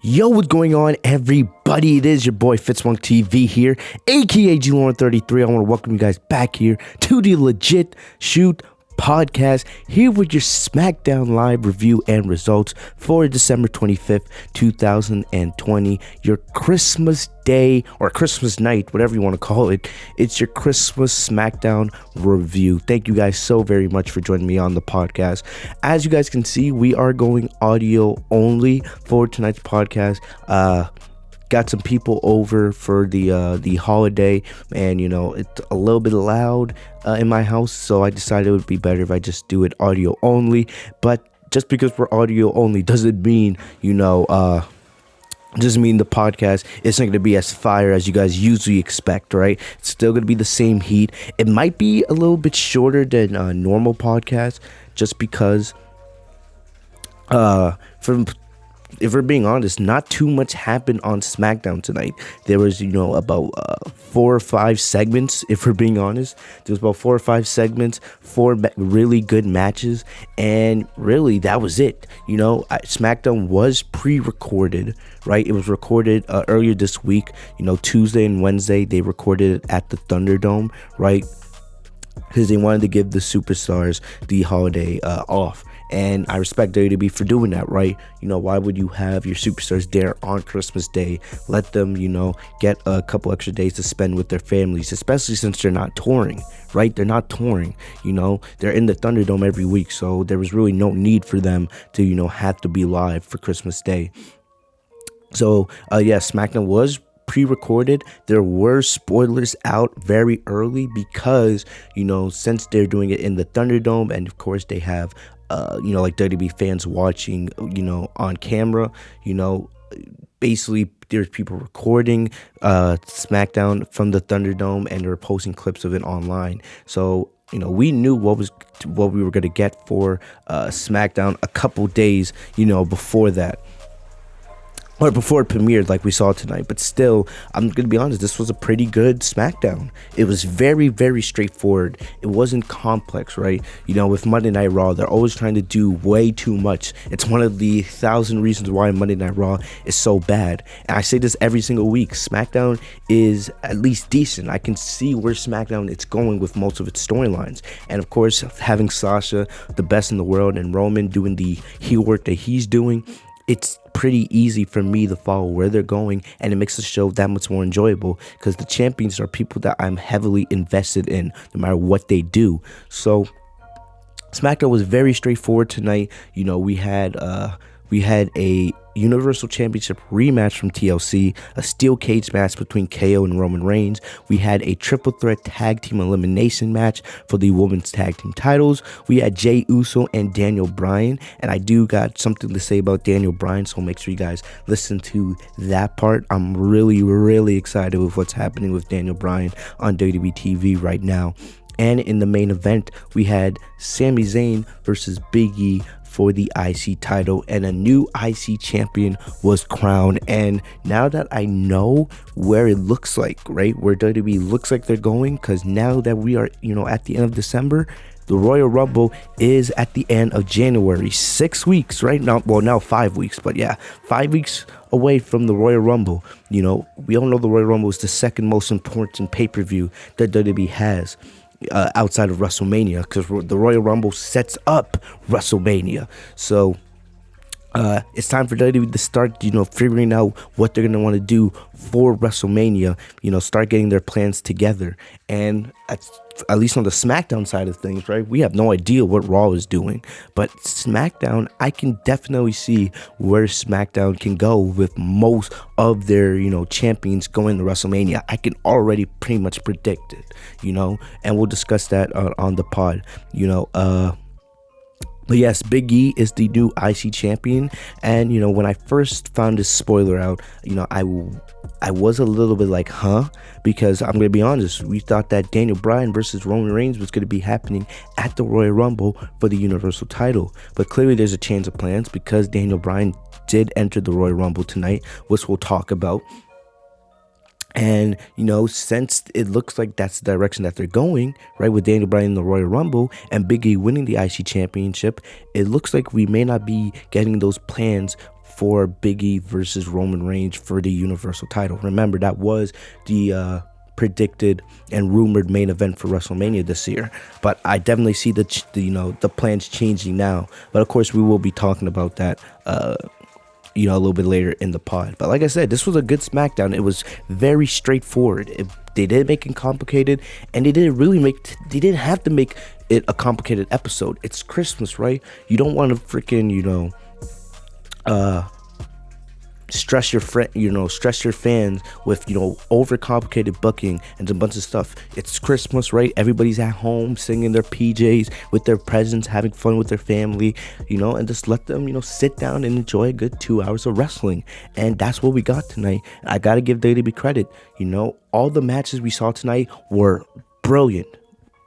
Yo, what's going on, everybody? It is your boy Fitz TV here, aka G133. I want to welcome you guys back here to the Legit Shoot podcast, here with your Smackdown live review and results for December 25th, 2020, your Christmas day or Christmas night, whatever you want to call it. It's your Christmas Smackdown review. Thank you guys so very much for joining me on the podcast. As you guys can see, we are going audio only for tonight's podcast. Got some people over for the holiday, and it's a little bit loud in my house, so I decided it would be better if I just do it audio only. But just because we're audio only doesn't mean doesn't mean the podcast isn't going to be as fire as you guys usually expect, right? It's still going to be the same heat. It might be a little bit shorter than a normal podcast, just because if we're being honest, not too much happened on SmackDown tonight. There was, about 4 or 5 segments, if we're being honest. There was about 4 or 5 segments, 4 really good matches, and really, that was it. SmackDown was pre-recorded, right? It was recorded earlier this week, Tuesday and Wednesday. They recorded it at the Thunderdome, right? Because they wanted to give the superstars the holiday off. And I respect WWE for doing that, right? Why would you have your superstars there on Christmas Day? Let them, get a couple extra days to spend with their families, especially since they're not touring, right? They're not touring, they're in the Thunderdome every week. So there was really no need for them to, have to be live for Christmas Day. So, SmackDown was pre-recorded. There were spoilers out very early because, since they're doing it in the Thunderdome, and of course they have like WWE fans watching, on camera, basically there's people recording SmackDown from the Thunderdome, and they're posting clips of it online. So, we knew what we were going to get for SmackDown a couple days, before that. Or before it premiered, like we saw tonight. But still, I'm going to be honest, this was a pretty good SmackDown. It was very, very straightforward. It wasn't complex, right? With Monday Night Raw, they're always trying to do way too much. It's one of the 1,000 reasons why Monday Night Raw is so bad. And I say this every single week. SmackDown is at least decent. I can see where SmackDown is going with most of its storylines. And of course, having Sasha, the best in the world, and Roman doing the heel work that he's doing, it's pretty easy for me to follow where they're going, and it makes the show that much more enjoyable because the champions are people that I'm heavily invested in no matter what they do. So SmackDown was very straightforward tonight. We had a Universal Championship rematch from TLC, a steel cage match between KO and Roman Reigns. We had a triple threat tag team elimination match for the women's tag team titles. We had Jay Uso and Daniel Bryan, and I do got something to say about Daniel Bryan, so make sure you guys listen to that part. I'm really, really excited with what's happening with Daniel Bryan on WWE TV right now. And in the main event, we had Sami Zayn versus Biggie for the IC title, and a new IC champion was crowned. And now that I know where it looks like, right, where WWE looks like they're going, because now that we are, at the end of December, the Royal Rumble is at the end of January. 6 weeks, right? Now 5 weeks, but yeah, 5 weeks away from the Royal Rumble. We all know the Royal Rumble is the second most important pay-per-view that WWE has. Outside of WrestleMania, because the Royal Rumble sets up WrestleMania. So it's time for WWE to start, figuring out what they're going to want to do for WrestleMania, start getting their plans together. And at least on the SmackDown side of things, right, we have no idea what Raw is doing. But SmackDown, I can definitely see where SmackDown can go with most of their, champions going to WrestleMania. I can already pretty much predict it, and we'll discuss that on the pod, But yes, Big E is the new IC champion, and when I first found this spoiler out, I was a little bit like, huh? Because I'm gonna be honest, we thought that Daniel Bryan versus Roman Reigns was gonna be happening at the Royal Rumble for the Universal title, but clearly there's a change of plans because Daniel Bryan did enter the Royal Rumble tonight, which we'll talk about. And, since it looks like that's the direction that they're going, right, with Daniel Bryan in the Royal Rumble and Biggie winning the IC championship, it looks like we may not be getting those plans for Biggie versus Roman Reigns for the Universal title. Remember, that was the predicted and rumored main event for WrestleMania this year, but I definitely see the plans changing now. But of course, we will be talking about that a little bit later in the pod. But like I said, this was a good SmackDown. It was very straightforward. They didn't make it complicated, and they didn't have to make it a complicated episode. It's Christmas, right? You don't want to freaking stress your fans with overcomplicated booking and a bunch of stuff. It's Christmas, right? Everybody's at home singing their PJs with their presents, having fun with their family, and just let them sit down and enjoy a good 2 hours of wrestling. And that's what we got tonight. I gotta give WWE credit. All the matches we saw tonight were brilliant.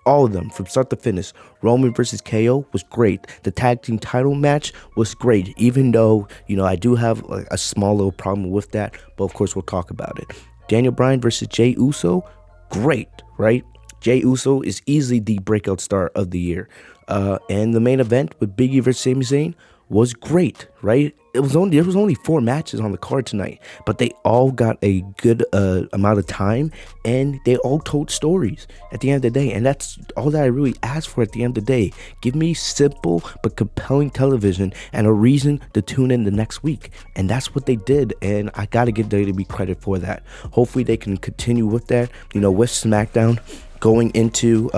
All of them, from start to finish. Roman versus KO was great. The tag team title match was great, even though, I do have a small little problem with that, but of course we'll talk about it. Daniel Bryan versus Jay Uso, great, right? Jay Uso is easily the breakout star of the year. And the main event with Biggie versus Sami Zayn was great, right? There was only 4 matches on the card tonight, but they all got a good amount of time, and they all told stories at the end of the day. And that's all that I really asked for at the end of the day. Give me simple but compelling television and a reason to tune in the next week. And that's what they did, and I gotta give WWE credit for that. Hopefully they can continue with that, with SmackDown going into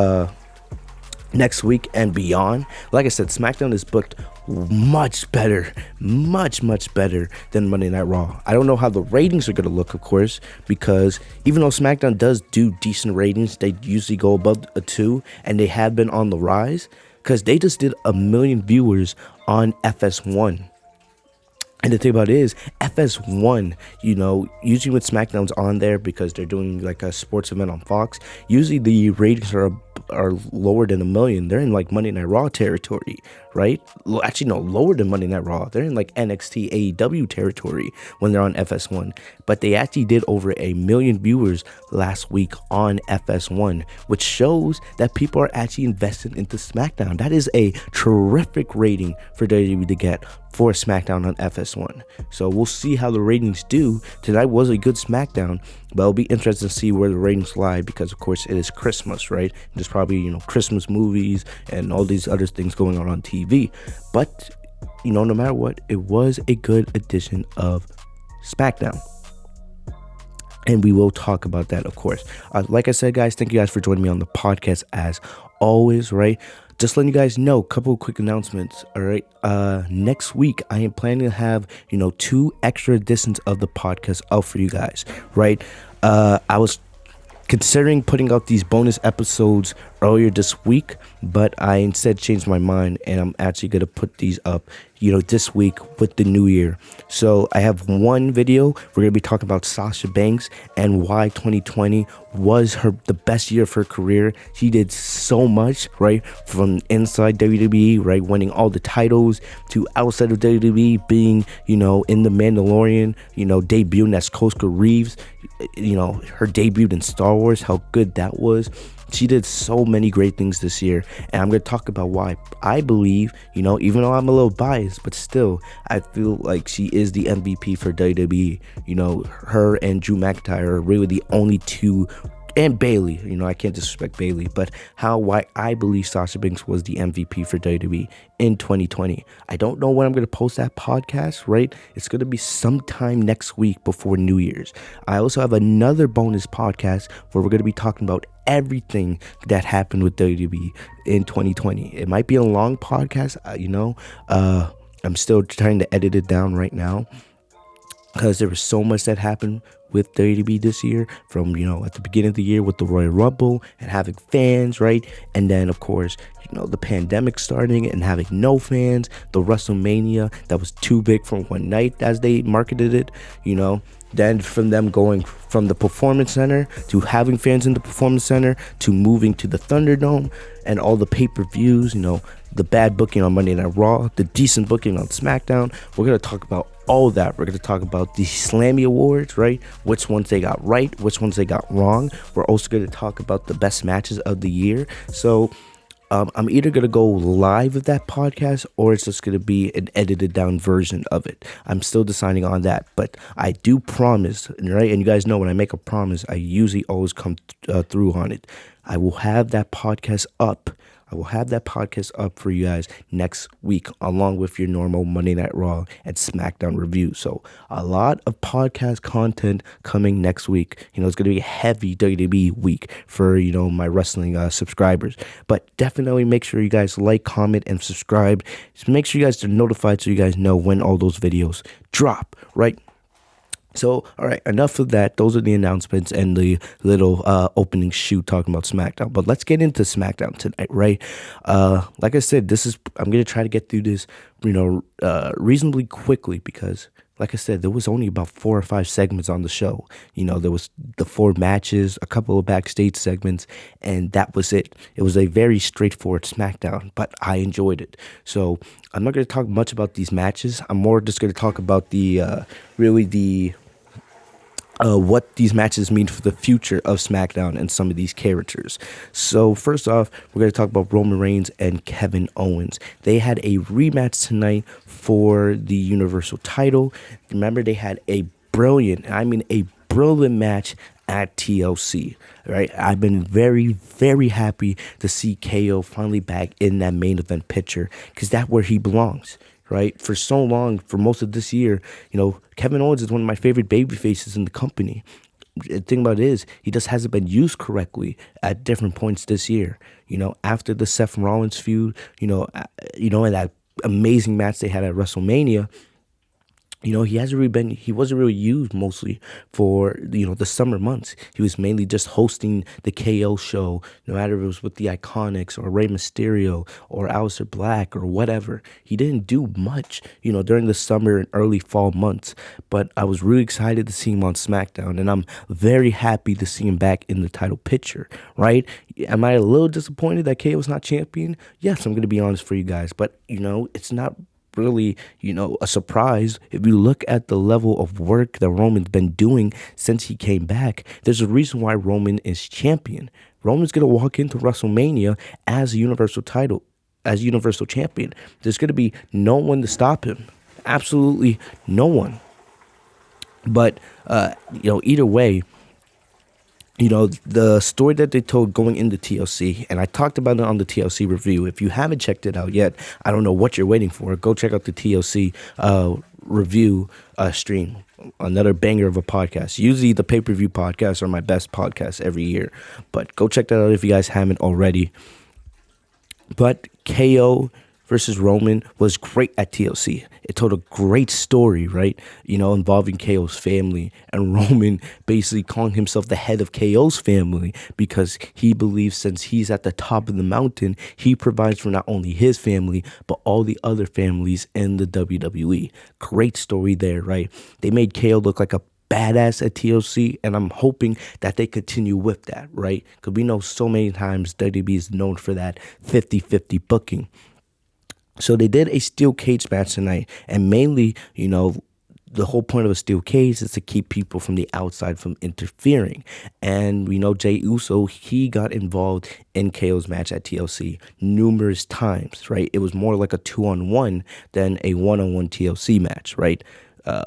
next week and beyond. Like I said, SmackDown is booked much better than Monday Night Raw. I don't know how the ratings are going to look, of course, because even though SmackDown does do decent ratings, they usually go above a 2, and they have been on the rise because they just did 1 million viewers on FS1. And the thing about it is, FS1, usually when SmackDown's on there because they're doing like a sports event on Fox, usually the ratings are lower than 1 million. They're in like Monday Night Raw territory, right? Actually, no, lower than Monday Night Raw. They're in like NXT AEW territory when they're on FS1. But they actually did over 1 million viewers last week on FS1, which shows that people are actually invested into SmackDown. That is a terrific rating for WWE to get for SmackDown on FS1. So we'll see how the ratings do. Tonight was a good SmackDown, but it'll be interesting to see where the ratings lie because, of course, it is Christmas, right? There's probably, Christmas movies and all these other things going on TV. But, no matter what, it was a good edition of SmackDown. And we will talk about that, of course. Like I said, guys, thank you guys for joining me on the podcast as always, right? Just letting you guys know, a couple of quick announcements, all right? Next week, I am planning to have, 2 extra editions of the podcast out for you guys, right? I was considering putting out these bonus episodes earlier this week, but I instead changed my mind, and I'm actually going to put these up, this week with the new year. So I have one video. We're going to be talking about Sasha Banks and why 2020 was the best year of her career. She did so much, right? From inside WWE, right? Winning all the titles to outside of WWE, being, in The Mandalorian, debuting as Koska Reeves, her debut in Star Wars, how good that was. She did so many great things this year, and I'm going to talk about why I believe, even though I'm a little biased, but still, I feel like she is the MVP for WWE. Her and Drew McIntyre are really the only two, and Bayley, I can't disrespect Bayley, but why I believe Sasha Banks was the MVP for WWE in 2020. I don't know when I'm going to post that podcast, right? It's going to be sometime next week before New Year's. I also have another bonus podcast where we're going to be talking about everything that happened with WWE in 2020. It might be a long podcast, I'm still trying to edit it down right now because there was so much that happened with WWE this year, from at the beginning of the year with the Royal Rumble and having fans, right? And then of course the pandemic starting and having no fans, the WrestleMania that was too big for one night as they marketed it, then from them going from the Performance Center to having fans in the Performance Center to moving to the Thunderdome and all the pay-per-views, the bad booking on Monday Night Raw, the decent booking on SmackDown. We're going to talk about all that. We're going to talk about the Slammy Awards, right? Which ones they got right, which ones they got wrong. We're also going to talk about the best matches of the year. So I'm either gonna go live with that podcast or it's just gonna be an edited down version of it. I'm still deciding on that, but I do promise, right? And you guys know when I make a promise, I usually always come through on it. I will have that podcast up. I will have that podcast up for you guys next week, along with your normal Monday Night Raw and SmackDown review. So a lot of podcast content coming next week. It's going to be a heavy WWE week for, my wrestling subscribers. But definitely make sure you guys like, comment, and subscribe. Just make sure you guys are notified so you guys know when all those videos drop, right? So, all right, enough of that. Those are the announcements and the little opening shoot talking about SmackDown. But let's get into SmackDown tonight, right? Like I said, I'm going to try to get through this, reasonably quickly because, like I said, there was only about 4 or 5 segments on the show. There was the 4 matches, a couple of backstage segments, and that was it. It was a very straightforward SmackDown, but I enjoyed it. So I'm not going to talk much about these matches. I'm more just going to talk about what these matches mean for the future of SmackDown and some of these characters. So first off, we're going to talk about Roman Reigns and Kevin Owens. They had a rematch tonight for the Universal title. Remember, they had a brilliant match at TLC, right? I've been very, very happy to see KO finally back in that main event picture because that's where he belongs. Right, for so long, for most of this year, Kevin Owens is one of my favorite baby faces in the company. The thing about it is, he just hasn't been used correctly at different points this year. After the Seth Rollins feud, and that amazing match they had at WrestleMania. He wasn't really used mostly for, the summer months. He was mainly just hosting the KO show, no matter if it was with the Iconics or Rey Mysterio or Aleister Black or whatever. He didn't do much, during the summer and early fall months. But I was really excited to see him on SmackDown, and I'm very happy to see him back in the title picture, right? Am I a little disappointed that KO's not champion? Yes, I'm going to be honest for you guys. But, it's not really, a surprise. If you look at the level of work that Roman's been doing since he came back, there's a reason why Roman is champion. Roman's going to walk into WrestleMania as a Universal champion. There's going to be no one to stop him. Absolutely no one. But, either way, the story that they told going into TLC, and I talked about it on the TLC review. If you haven't checked it out yet, I don't know what you're waiting for. Go check out the TLC review stream. Another banger of a podcast. Usually the pay-per-view podcasts are my best podcasts every year. But go check that out if you guys haven't already. But KO versus Roman was great at TLC. It told a great story, right? Involving KO's family and Roman basically calling himself the head of KO's family because he believes since he's at the top of the mountain, he provides for not only his family, but all the other families in the WWE. Great story there, right? They made KO look like a badass at TLC, and I'm hoping that they continue with that, right? Because we know so many times WWE is known for that 50-50 booking. So they did a steel cage match tonight, and mainly, the whole point of a steel cage is to keep people from the outside from interfering. And we know Jay Uso, he got involved in KO's match at TLC numerous times, right? It was more like a 2-on-1 than a 1-on-1 TLC match, right?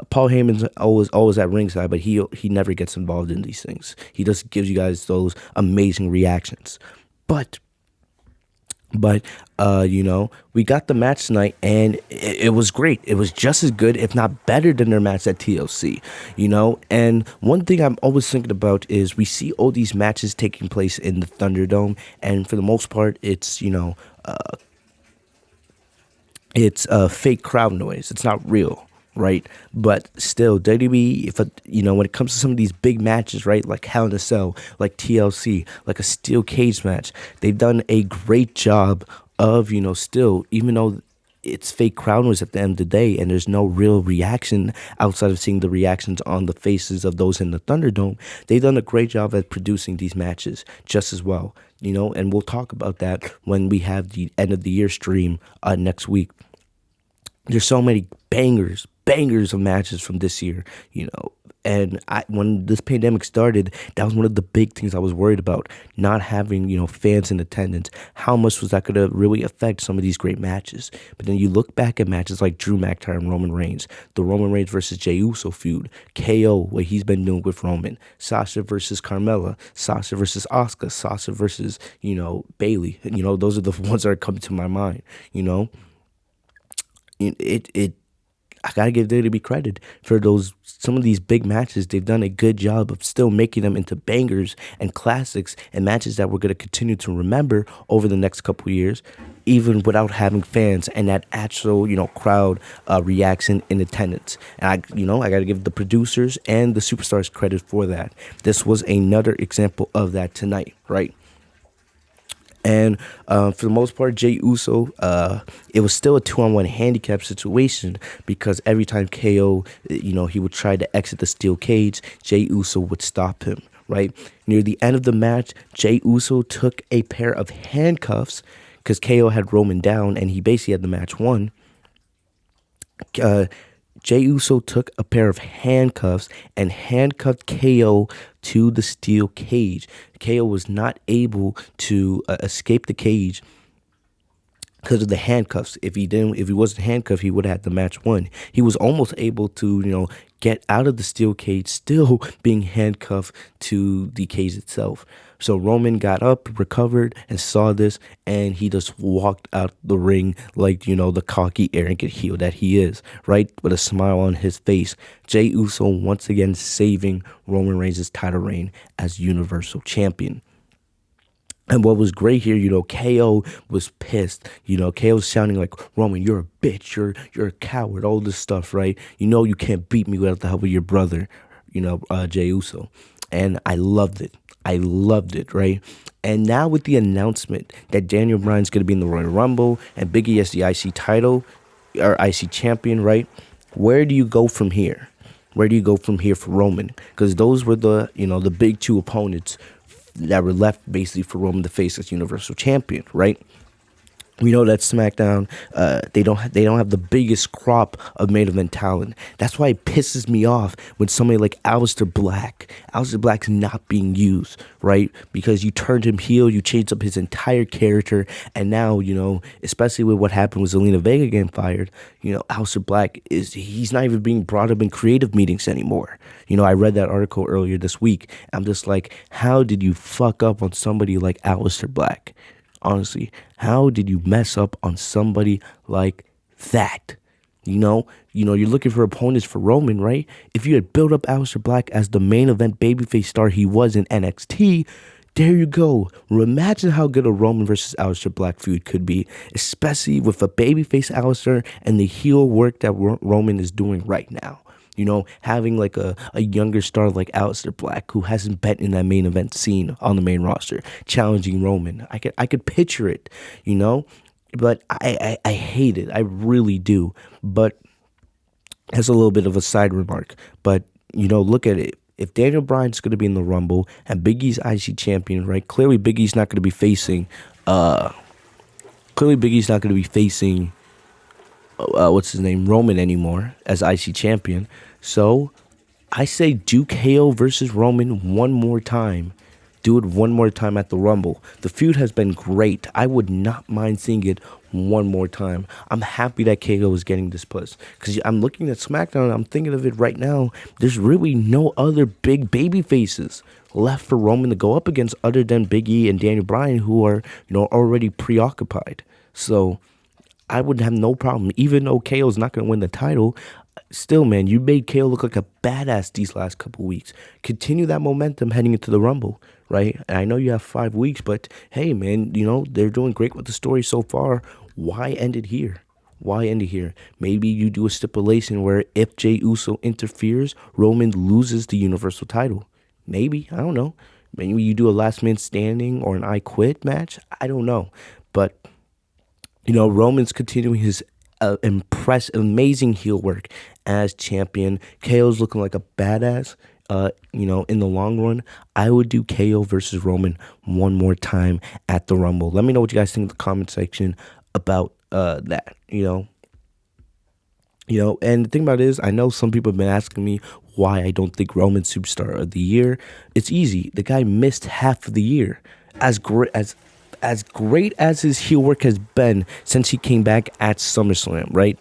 Paul Heyman's always at ringside, but he never gets involved in these things. He just gives you guys those amazing reactions. But we got the match tonight, and it was great. It was just as good, if not better, than their match at TLC, And one thing I'm always thinking about is we see all these matches taking place in the Thunderdome, and for the most part, it's, it's fake crowd noise. It's not real. Right, but still, WWE, when it comes to some of these big matches, right, like Hell in a Cell, like TLC, like a steel cage match, they've done a great job of, still, even though it's fake crowd noise at the end of the day, and there's no real reaction outside of seeing the reactions on the faces of those in the Thunderdome, they've done a great job at producing these matches just as well, and we'll talk about that when we have the end of the year stream next week. There's so many bangers bangers of matches from this year, you know. And when this pandemic started, that was one of the big things I was worried about, not having, you know, fans in attendance. How much was that going to really affect some of these great matches? But then you look back at matches like Drew McIntyre and Roman Reigns, the Roman Reigns versus Jey Uso feud, KO, what he's been doing with Roman, Sasha versus Carmella, Sasha versus Asuka, Sasha versus, you know, Bayley. You know, those are the ones that are coming to my mind, you know. It I gotta give WWE credit for some of these big matches. They've done a good job of still making them into bangers and classics and matches that we're gonna continue to remember over the next couple of years, even without having fans and that actual, you know, crowd reaction in attendance. And I gotta give the producers and the superstars credit for that. This was another example of that tonight, right? And for the most part, Jey Uso, it was still a 2-on-1 handicap situation because every time KO, you know, he would try to exit the steel cage, Jey Uso would stop him, right? Near the end of the match, Jey Uso took a pair of handcuffs because KO had Roman down and he basically had the match won. Jey Uso took a pair of handcuffs and handcuffed KO to the steel cage. KO was not able to escape the cage because of the handcuffs. If he wasn't handcuffed, he would have had the match won. He was almost able to, you know, get out of the steel cage, still being handcuffed to the cage itself. So Roman got up, recovered, and saw this, and he just walked out the ring like, you know, the cocky, arrogant heel that he is, right? With a smile on his face. Jey Uso once again saving Roman Reigns' title reign as Universal Champion. And what was great here, you know, KO was pissed. You know, KO was sounding like, Roman, you're a bitch, you're a coward, all this stuff, right? You know you can't beat me without the help of your brother, you know, Jey Uso. And I loved it. I loved it, right? And now with the announcement that Daniel Bryan's going to be in the Royal Rumble and Biggie has the IC title, or IC champion, right? Where do you go from here? Where do you go from here for Roman? Because those were the, you know, the big two opponents that were left basically for Roman to face as Universal Champion, right? We know that SmackDown, they don't have the biggest crop of main event talent. That's why it pisses me off when somebody like Aleister Black's not being used, right? Because you turned him heel, you changed up his entire character, and now, you know, especially with what happened with Zelina Vega getting fired, you know, Aleister Black he's not even being brought up in creative meetings anymore. You know, I read that article earlier this week. I'm just like, how did you fuck up on somebody like Aleister Black? Honestly, how did you mess up on somebody like that? You know, you're looking for opponents for Roman, right? If you had built up Aleister Black as the main event babyface star he was in NXT, there you go. Imagine how good a Roman versus Aleister Black feud could be, especially with a babyface Aleister and the heel work that Roman is doing right now. You know, having like a younger star like Aleister Black who hasn't been in that main event scene on the main roster, challenging Roman. I could picture it, you know, but I hate it. I really do. But that's a little bit of a side remark. But, you know, look at it. If Daniel Bryan's going to be in the Rumble and Biggie's IC champion, right? Clearly Biggie's not going to be facing, Roman anymore as IC champion. So I say do KO versus Roman one more time. Do it one more time at the Rumble. The feud has been great. I would not mind seeing it one more time. I'm happy that KO is getting this push because I'm looking at SmackDown and I'm thinking of it right now. There's really no other big baby faces left for Roman to go up against other than Big E and Daniel Bryan, who are, you know, already preoccupied. So I would have no problem, even though KO's not going to win the title. Still, man, you made KO look like a badass these last couple weeks. Continue that momentum heading into the Rumble, right? And I know you have 5 weeks, but hey, man, you know, they're doing great with the story so far. Why end it here? Why end it here? Maybe you do a stipulation where if Jey Uso interferes, Roman loses the Universal title. Maybe, I don't know. Maybe you do a last man standing or an I quit match. I don't know. But you know, Roman's continuing his amazing heel work as champion. KO's looking like a badass. You know, in the long run, I would do KO versus Roman one more time at the Rumble. Let me know what you guys think in the comment section about that. You know, And the thing about it is, I know some people have been asking me why I don't think Roman's Superstar of the Year. It's easy. The guy missed half of the year. As great as his heel work has been since he came back at SummerSlam, right?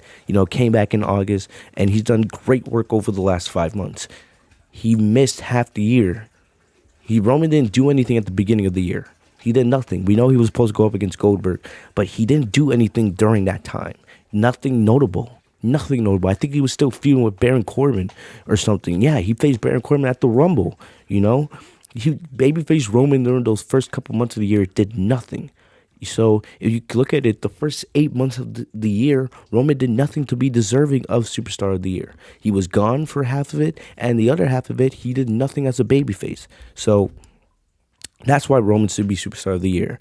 Came back in August, and he's done great work over the last 5 months. He missed half the year. Roman didn't do anything at the beginning of the year. He did nothing. We know he was supposed to go up against Goldberg, but he didn't do anything during that time. Nothing notable. Nothing notable. I think he was still feuding with Baron Corbin or something. Yeah, he faced Baron Corbin at the Rumble. He babyface Roman during those first couple months of the year did nothing. So if you look at it, the first 8 months of the year, Roman did nothing to be deserving of Superstar of the Year. He was gone for half of it, and the other half of it, he did nothing as a babyface. So that's why Roman should be Superstar of the Year.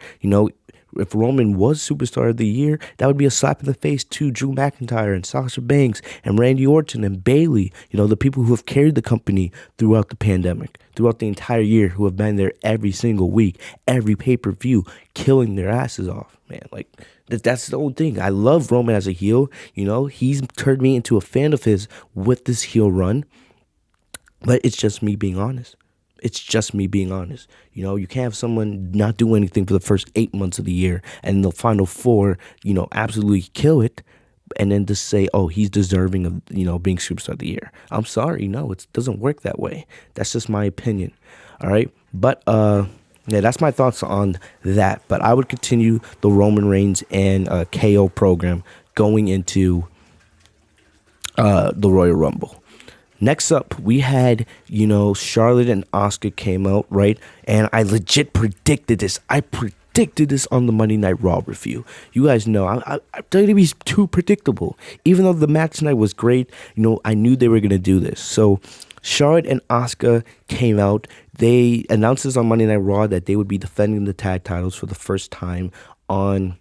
If Roman was Superstar of the Year, that would be a slap in the face to Drew McIntyre and Sasha Banks and Randy Orton and Bayley. The people who have carried the company throughout the pandemic, throughout the entire year, who have been there every single week, every pay-per-view, killing their asses off, man. Like, that's the whole thing. I love Roman as a heel. He's turned me into a fan of his with this heel run. But it's just me being honest. You can't have someone not do anything for the first 8 months of the year and the final four, absolutely kill it, and then just say, oh, he's deserving of, being Superstar of the Year. I'm sorry. No, it doesn't work that way. That's just my opinion. All right. But, yeah, that's my thoughts on that. But I would continue the Roman Reigns and KO program going into the Royal Rumble. Next up, we had, Charlotte and Asuka came out, right? And I legit predicted this. I predicted this on the Monday Night Raw review. You guys know, WWE's too predictable. Even though the match tonight was great, I knew they were going to do this. So Charlotte and Asuka came out. They announced this on Monday Night Raw that they would be defending the tag titles for the first time on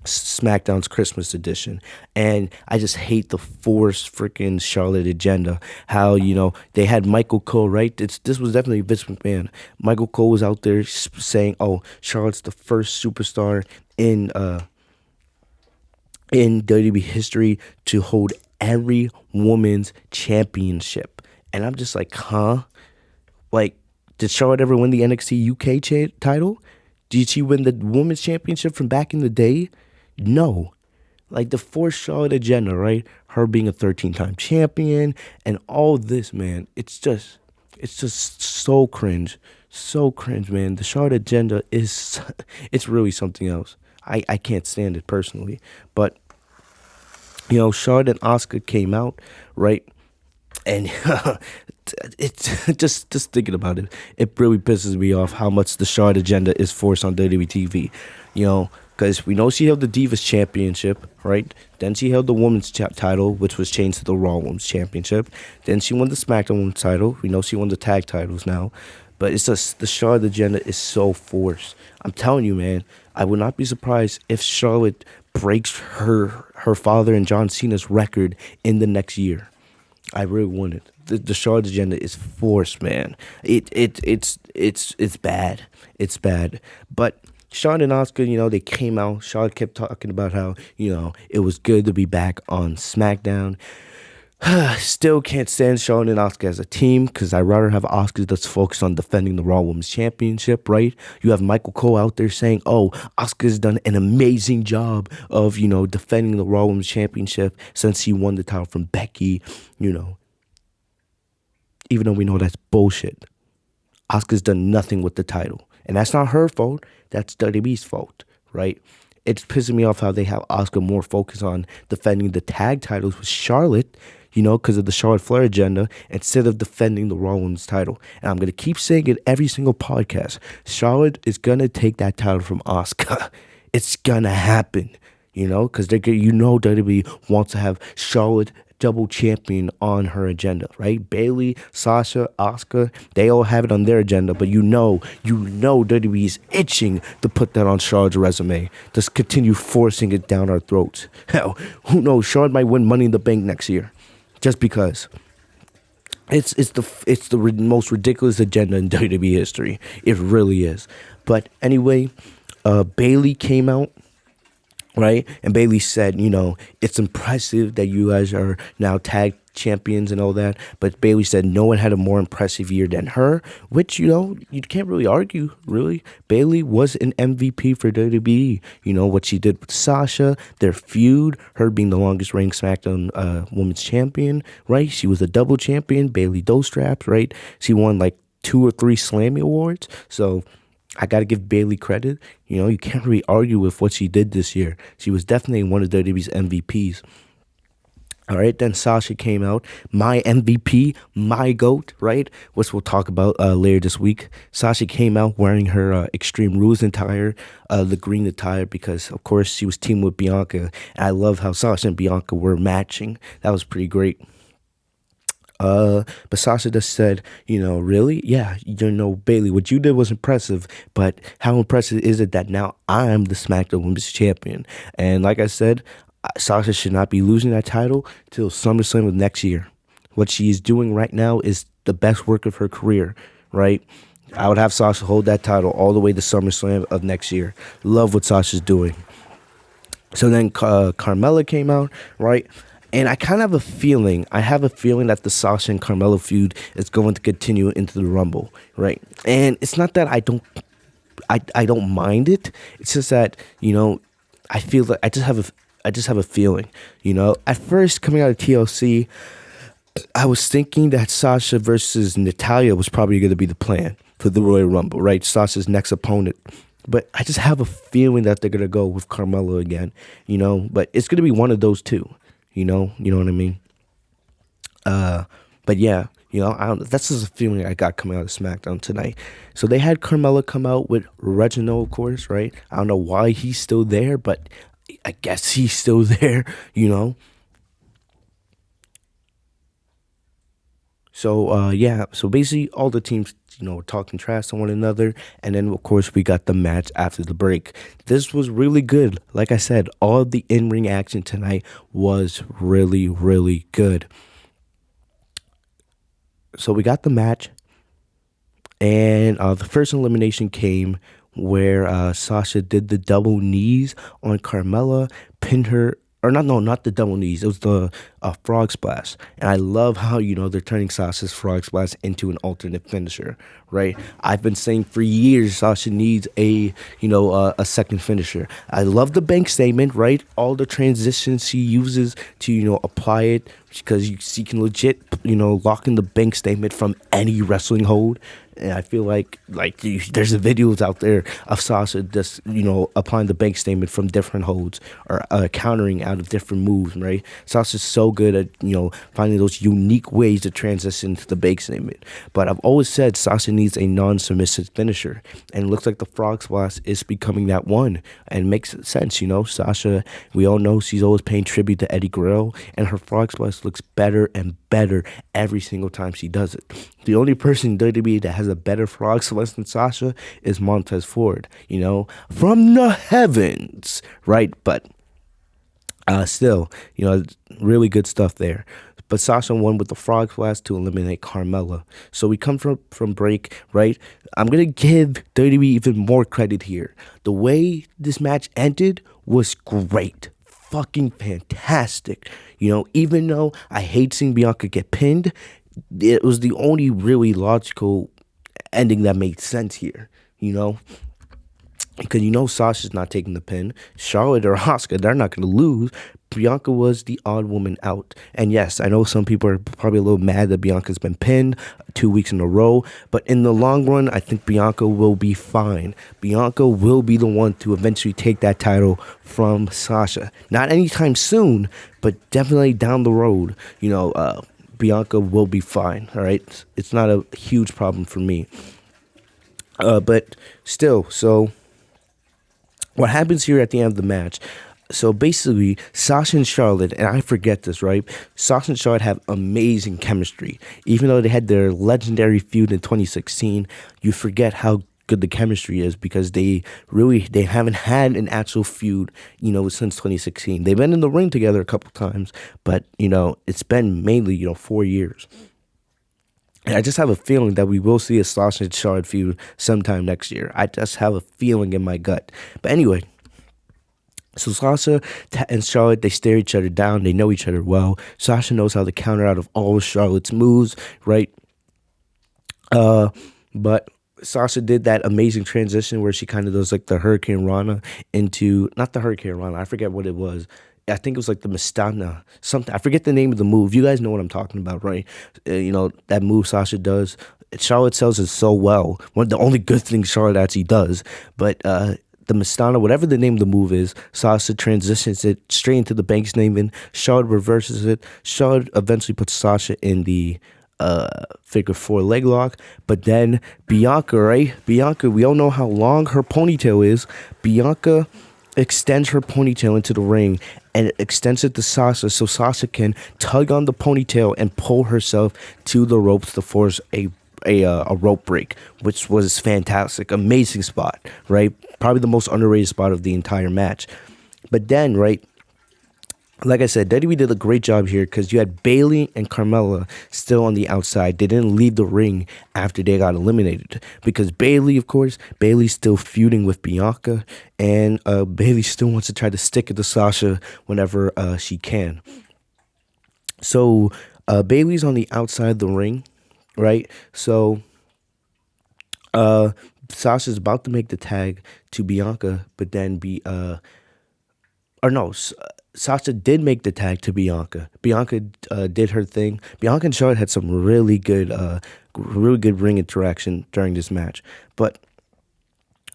SmackDown's Christmas edition. And I just hate the forced freaking Charlotte agenda. How, they had Michael Cole, right? This was definitely Vince McMahon. Michael Cole was out there saying, oh, Charlotte's the first superstar in WWE history to hold every women's championship. And I'm just like, huh? Like, did Charlotte ever win the NXT UK title? Did she win the women's championship from back in the day? No. Like, the forced Charlotte agenda, right? Her being a 13-time champion and all this, man. It's just so cringe. So cringe, man. The Charlotte agenda it's really something else. I can't stand it personally. But, Charlotte and Asuka came out, right? And it's just thinking about it, it really pisses me off how much the Charlotte agenda is forced on WWE TV. Because we know she held the Divas Championship, right? Then she held the Women's title, which was changed to the Raw Women's Championship. Then she won the SmackDown Women's title. We know she won the tag titles now. But it's just, the Charlotte agenda is so forced. I'm telling you, man, I would not be surprised if Charlotte breaks her father and John Cena's record in the next year. I really wouldn't. The Charlotte agenda is forced, man. It's bad. It's bad. But Charlotte and Asuka, they came out. Charlotte kept talking about how, it was good to be back on SmackDown. Still can't stand Charlotte and Asuka as a team because I'd rather have Asuka that's focused on defending the Raw Women's Championship, right? You have Michael Cole out there saying, oh, Asuka's done an amazing job of, defending the Raw Women's Championship since he won the title from Becky, even though we know that's bullshit. Asuka's done nothing with the title. And that's not her fault. That's WWE's fault, right? It's pissing me off how they have Asuka more focused on defending the tag titles with Charlotte, because of the Charlotte Flair agenda, instead of defending the Raw Women's title. And I'm going to keep saying it every single podcast. Charlotte is going to take that title from Asuka. It's going to happen, because WWE wants to have Charlotte double champion on her agenda, right? Bayley, Sasha, Asuka, they all have it on their agenda, but WWE is itching to put that on Charlotte's resume. Just continue forcing it down our throats. Hell, who knows? Charlotte might win Money in the Bank next year, just because. It's the most ridiculous agenda in WWE history. It really is. But anyway, Bayley came out. right? And Bailey said, it's impressive that you guys are now tag champions and all that. But Bailey said no one had a more impressive year than her, which, you can't really argue, really. Bailey was an MVP for WWE. What she did with Sasha, their feud, her being the longest reigning SmackDown Women's Champion, right? She was a double champion, Bailey those straps, right? She won like 2 or 3 Slammy Awards. So I got to give Bailey credit. You can't really argue with what she did this year. She was definitely one of WWE's MVPs. All right, then Sasha came out, my MVP, my GOAT, right? Which we'll talk about later this week. Sasha came out wearing her Extreme Rules attire, the green attire, because, of course, she was teamed with Bianca. And I love how Sasha and Bianca were matching. That was pretty great. But Sasha just said, really? Yeah, Bailey, what you did was impressive, but how impressive is it that now I'm the SmackDown Women's Champion? And like I said, Sasha should not be losing that title till SummerSlam of next year. What she is doing right now is the best work of her career, right? I would have Sasha hold that title all the way to SummerSlam of next year. Love what Sasha's doing. So then Carmella came out, right? And I kind of have a feeling that the Sasha and Carmella feud is going to continue into the Rumble, right? And it's not that I don't mind it. It's just that, I feel like I just have a feeling, At first, coming out of TLC, I was thinking that Sasha versus Natalya was probably going to be the plan for the Royal Rumble, right? Sasha's next opponent. But I just have a feeling that they're going to go with Carmella again, But it's going to be one of those two. You know what I mean? But yeah, that's just a feeling I got coming out of SmackDown tonight. So they had Carmella come out with Reginald, of course, right? I don't know why he's still there, but I guess he's still there, So, so basically all the teams, were talking trash to one another. And then, of course, we got the match after the break. This was really good. Like I said, all the in-ring action tonight was really, really good. So we got the match. And the first elimination came where Sasha did the double knees on Carmella, pinned her. Or not the double knees. It was the frog splash. And I love how, they're turning Sasha's frog splash into an alternate finisher, right? I've been saying for years Sasha needs a second finisher. I love the bank statement, right? All the transitions she uses to, apply it, because she can legit, lock in the bank statement from any wrestling hold. And I feel like there's videos out there of Sasha just, applying the bank statement from different holds or countering out of different moves, right? Sasha's so good at, finding those unique ways to transition to the bank statement. But I've always said Sasha needs a non-submissive finisher. And it looks like the frog splash is becoming that one. And it makes sense, Sasha, we all know she's always paying tribute to Eddie Guerrero. And her frog splash looks better and better every single time she does it. The only person in WWE that has a better frog splash than Sasha is Montez Ford, from the heavens, right? But still, really good stuff there. But Sasha won with the frog splash to eliminate Carmella. So we come from break, right? I'm going to give WWE even more credit here. The way this match ended was great. Fucking fantastic. Even though I hate seeing Bianca get pinned, it was the only really logical ending that made sense here, Because Sasha's not taking the pin. Charlotte or Asuka, they're not going to lose. Bianca was the odd woman out. And yes, I know some people are probably a little mad that Bianca's been pinned 2 weeks in a row. But in the long run, I think Bianca will be fine. Bianca will be the one to eventually take that title from Sasha. Not anytime soon, but definitely down the road. Bianca will be fine, all right? It's not a huge problem for me. But still, so what happens here at the end of the match? So basically, Sasha and Charlotte, and I forget this, right? Sasha and Charlotte have amazing chemistry. Even though they had their legendary feud in 2016, you forget how good the chemistry is because they haven't had an actual feud, since 2016. They've been in the ring together a couple times, but, it's been mainly, 4 years. And I just have a feeling that we will see a Sasha and Charlotte feud sometime next year. I just have a feeling in my gut. But anyway, So Sasha and Charlotte, they stare each other down. They know each other well. Sasha knows how to counter out of all of Charlotte's moves, right? Uh, but Sasha did that amazing transition where she kind of does like the Hurricane Rana into not the Hurricane Rana. I forget what it was. I think it was like the Mistana, something. I forget the name of the move. You guys know what I'm talking about, right? That move Sasha does. Charlotte sells it so well. One of the only good things Charlotte actually does. But the Mistana, whatever the name of the move is, Sasha transitions it straight into the Banks name, and Charlotte reverses it. Charlotte eventually puts Sasha in the figure four leg lock. But then Bianca, right? Bianca, we all know how long her ponytail is. Bianca extends her ponytail into the ring and extends it to Sasha so Sasha can tug on the ponytail and pull herself to the ropes to force a rope break, which was fantastic. Amazing spot, right? Probably the most underrated spot of the entire match. But then, right, like I said, WWE did a great job here because you had Bayley and Carmella still on the outside. They didn't leave the ring after they got eliminated because Bayley, of course, Bayley's still feuding with Bianca, and Bayley still wants to try to stick it to Sasha whenever she can. So Bayley's on the outside of the ring, right? So Sasha's about to make the tag to Bianca, but then or no, Sasha did make the tag to Bianca. Bianca did her thing. Bianca and Charlotte had some really good ring interaction during this match. But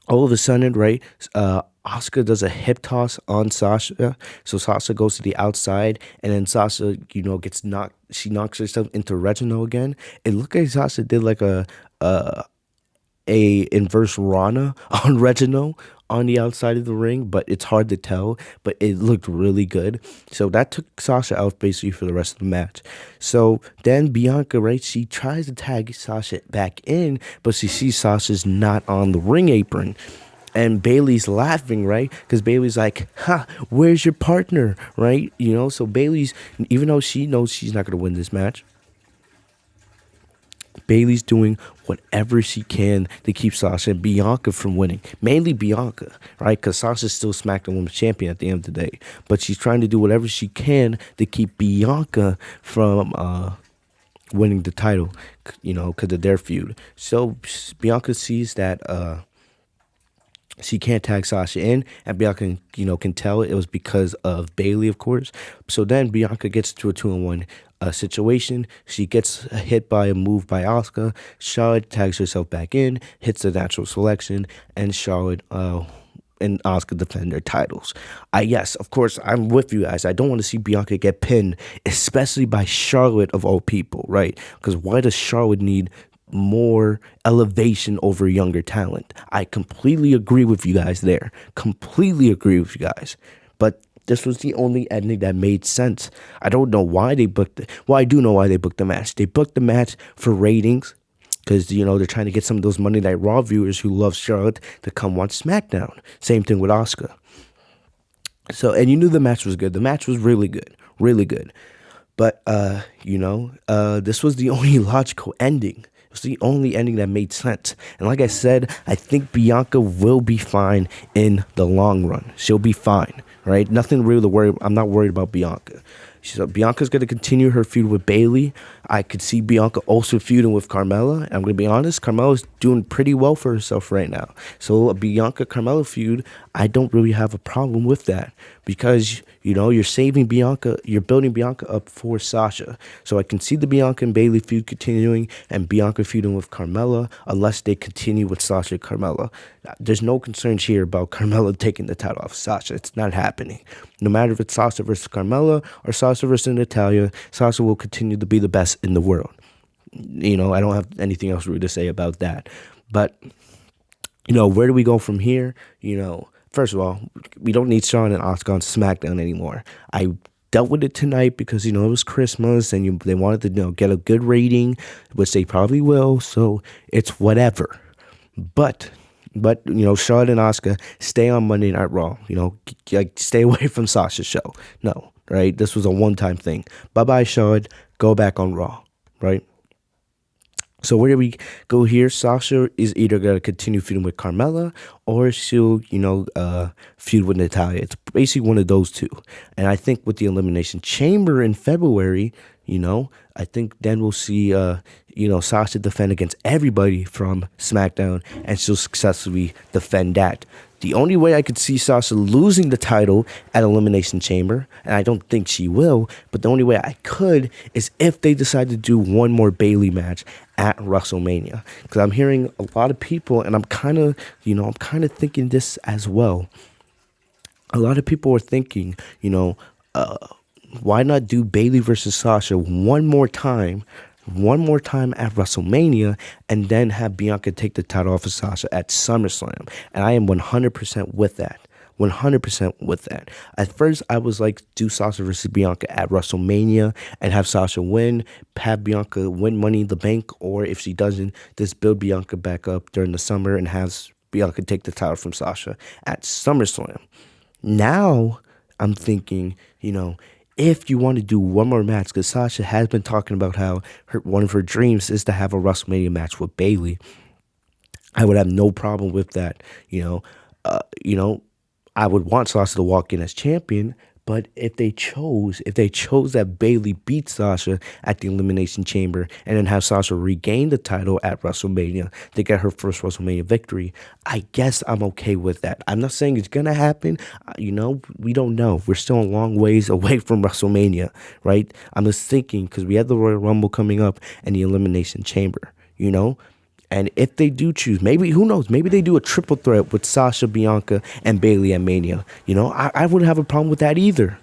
all of a sudden, right, Asuka does a hip toss on Sasha. So Sasha goes to the outside, and then Sasha, gets knocked. She knocks herself into Reginald again. It looked like Sasha did like a inverse Rana on Reginald on the outside of the ring, but it's hard to tell, but it looked really good. So that took Sasha out basically for the rest of the match. So then Bianca, right, she tries to tag Sasha back in, but she sees Sasha's not on the ring apron. And Bayley's laughing, right? Because Bayley's like, where's your partner, right? So Bayley's, even though she knows she's not going to win this match, Bayley's doing whatever she can to keep Sasha and Bianca from winning. Mainly Bianca, right? Because Sasha's still SmackDown Women's Champion at the end of the day. But she's trying to do whatever she can to keep Bianca from winning the title, because of their feud. So Bianca sees that she can't tag Sasha in, and Bianca, can tell it was because of Bayley, of course. So then Bianca gets to a 2-on-1 situation. She gets hit by a move by Asuka. Charlotte tags herself back in, hits the natural selection, and Charlotte and Asuka defend their titles. Yes, of course, I'm with you guys. I don't want to see Bianca get pinned, especially by Charlotte of all people, right? Because why does Charlotte need more elevation over younger talent? I completely agree with you guys there. Completely agree with you guys. But this was the only ending that made sense. I don't know why they booked it. Well, I do know why they booked the match. They booked the match for ratings because, they're trying to get some of those Monday Night Raw viewers who love Charlotte to come watch SmackDown. Same thing with Asuka. So, and you knew the match was good. The match was really good. Really good. But, this was the only logical ending. It was the only ending that made sense. And like I said, I think Bianca will be fine in the long run. She'll be fine, right? Nothing really to worry. I'm not worried about Bianca. Bianca's going to continue her feud with Bayley. I could see Bianca also feuding with Carmella. I'm going to be honest, Carmella's doing pretty well for herself right now. So a Bianca-Carmella feud, I don't really have a problem with that because, you're saving Bianca, you're building Bianca up for Sasha. So I can see the Bianca and Bayley feud continuing and Bianca feuding with Carmella unless they continue with Sasha and Carmella. There's no concerns here about Carmella taking the title off Sasha. It's not happening. No matter if it's Sasha versus Carmella or Sasha versus Natalya, Sasha will continue to be the best in the world. I don't have anything else really to say about that. But, where do we go from here? First of all, we don't need Shawn and Asuka on SmackDown anymore. I dealt with it tonight because, it was Christmas and they wanted to, get a good rating, which they probably will. So it's whatever. But Shawn and Asuka stay on Monday Night Raw. Stay away from Sasha's show. No, right? This was a one-time thing. Bye-bye, Shawn. Go back on Raw, right? So where do we go here? Sasha is either gonna continue feuding with Carmella or she'll, feud with Natalya. It's basically one of those two. And I think with the Elimination Chamber in February, I think then we'll see, Sasha defend against everybody from SmackDown, and she'll successfully defend that. The only way I could see Sasha losing the title at Elimination Chamber, and I don't think she will, but the only way I could is if they decide to do one more Bayley match at WrestleMania. Because I'm hearing a lot of people, and I'm kind of thinking this as well. A lot of people are thinking, why not do Bayley versus Sasha one more time at WrestleMania, and then have Bianca take the title off of Sasha at SummerSlam. And I am 100% with that. 100% with that. At first, I was like, do Sasha versus Bianca at WrestleMania and have Sasha win, have Bianca win Money in the Bank, or if she doesn't, just build Bianca back up during the summer and have Bianca take the title from Sasha at SummerSlam. Now, I'm thinking, if you want to do one more match, because Sasha has been talking about how one of her dreams is to have a WrestleMania match with Bayley, I would have no problem with that. I would want Sasha to walk in as champion, but if they chose that Bayley beat Sasha at the Elimination Chamber and then have Sasha regain the title at WrestleMania to get her first WrestleMania victory, I guess I'm okay with that. I'm not saying it's gonna happen. We don't know. We're still a long ways away from WrestleMania, right? I'm just thinking because we have the Royal Rumble coming up and the Elimination Chamber, And if they do choose, maybe, who knows, maybe they do a triple threat with Sasha, Bianca, and Bayley at Mania. I wouldn't have a problem with that either.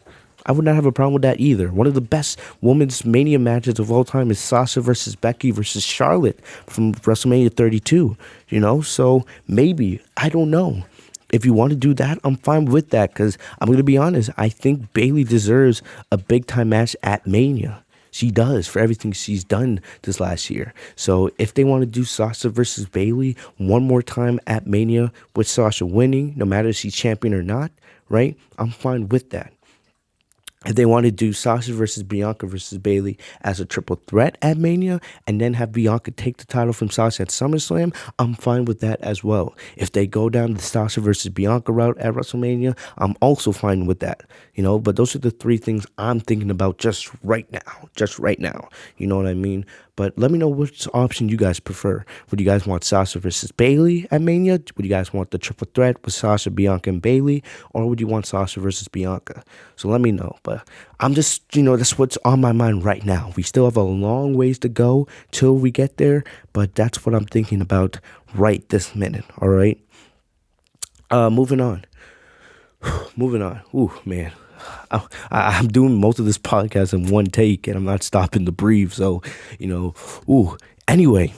I would not have a problem with that either. One of the best women's Mania matches of all time is Sasha versus Becky versus Charlotte from WrestleMania 32, So maybe, I don't know. If you want to do that, I'm fine with that because I'm going to be honest. I think Bayley deserves a big-time match at Mania. She does for everything she's done this last year. So if they want to do Sasha versus Bayley one more time at Mania with Sasha winning, no matter if she's champion or not, right? I'm fine with that. If they want to do Sasha versus Bianca versus Bayley as a triple threat at Mania and then have Bianca take the title from Sasha at SummerSlam, I'm fine with that as well. If they go down the Sasha versus Bianca route at WrestleMania, I'm also fine with that. But those are the three things I'm thinking about just right now. You know what I mean? But let me know which option you guys prefer. Would you guys want Sasha versus Bayley at Mania? Would you guys want the triple threat with Sasha, Bianca, and Bayley? Or would you want Sasha versus Bianca? So let me know. But I'm just, that's what's on my mind right now. We still have a long ways to go till we get there. But that's what I'm thinking about right this minute. All right? Moving on. Ooh, man. I'm doing most of this podcast in one take, and I'm not stopping to breathe. So, Anyway,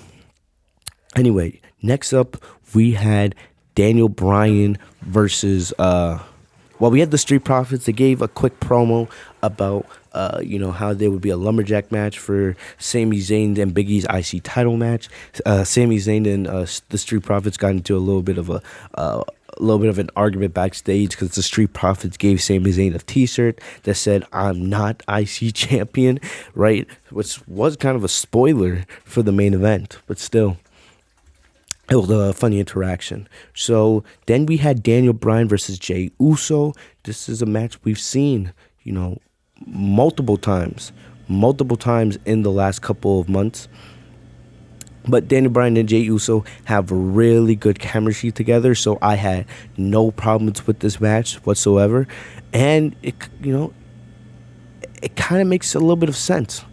next up we had Daniel Bryan versus we had the Street Profits. They gave a quick promo about how there would be a Lumberjack match for Sami Zayn and Biggie's IC title match. Sami Zayn and the Street Profits got into a little bit of an argument backstage because the Street Profits gave Sami Zayn a t-shirt that said, "I'm not IC champion," right? Which was kind of a spoiler for the main event, but still. It was a funny interaction. So then we had Daniel Bryan versus Jay Uso. This is a match we've seen, multiple times in the last couple of months. But Daniel Bryan and Jay Uso have really good chemistry together, so I had no problems with this match whatsoever. And it kind of makes a little bit of sense.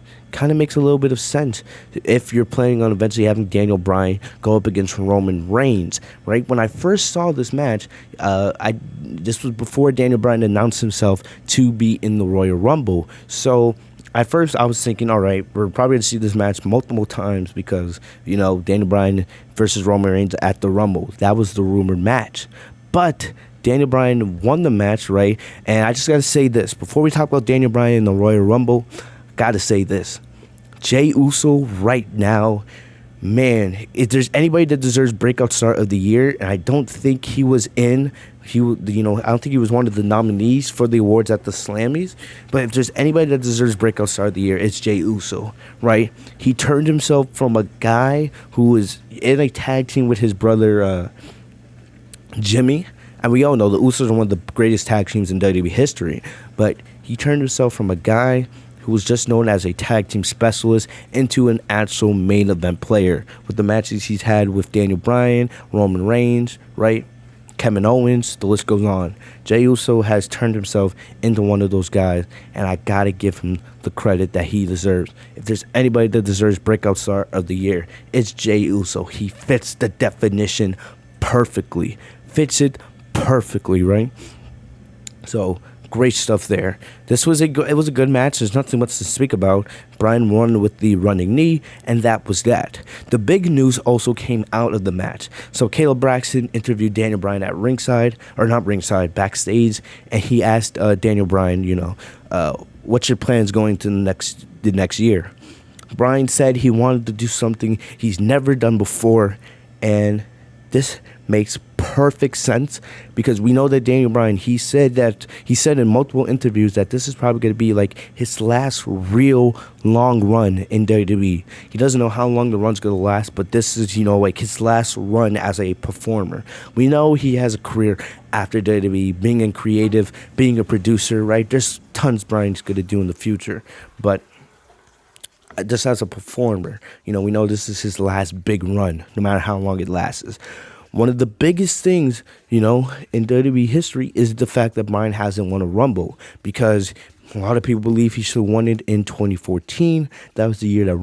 If you're planning on eventually having Daniel Bryan go up against Roman Reigns, right? When I first saw this match, this was before Daniel Bryan announced himself to be in the Royal Rumble. So at first I was thinking, all right, we're probably going to see this match multiple times because, Daniel Bryan versus Roman Reigns at the Rumble. That was the rumored match. But Daniel Bryan won the match, right? And I just got to say this. Before we talk about Daniel Bryan in the Royal Rumble, got to say this. Jay Uso right now man, if there's anybody that deserves breakout star of the year, and I don't think he was in, I don't think he was one of the nominees for the awards at the Slammies. But if there's anybody that deserves breakout star of the year, it's Jay Uso, right? He turned himself from a guy who was in a tag team with his brother Jimmy, and we all know the Usos are one of the greatest tag teams in WWE history. But he turned himself from a guy who was just known as a tag team specialist into an actual main event player with the matches he's had with Daniel Bryan, Roman Reigns, right? Kevin Owens, the list goes on. Jay Uso has turned himself into one of those guys, and I gotta give him the credit that he deserves. If there's anybody that deserves breakout star of the year, it's Jay Uso. He fits the definition perfectly. Fits it perfectly, right? So great stuff there. It was a good match. There's nothing much to speak about. Bryan won with the running knee, and that was that. The big news also came out of the match. So Caleb Braxton interviewed Daniel Bryan at ringside, or not ringside, backstage, and he asked Daniel Bryan, what's your plans going to the next year? Bryan said he wanted to do something he's never done before, and this makes perfect sense because we know that Daniel Bryan, he said in multiple interviews that this is probably going to be like his last real long run in WWE. He doesn't know how long the run's going to last, but this is, like his last run as a performer. We know he has a career after WWE, being in creative, being a producer, right? There's tons Bryan's going to do in the future, but just as a performer, we know this is his last big run, no matter how long it lasts. One of the biggest things, in WWE history is the fact that Bryan hasn't won a Rumble, because a lot of people believe he should have won it in 2014. That was the year that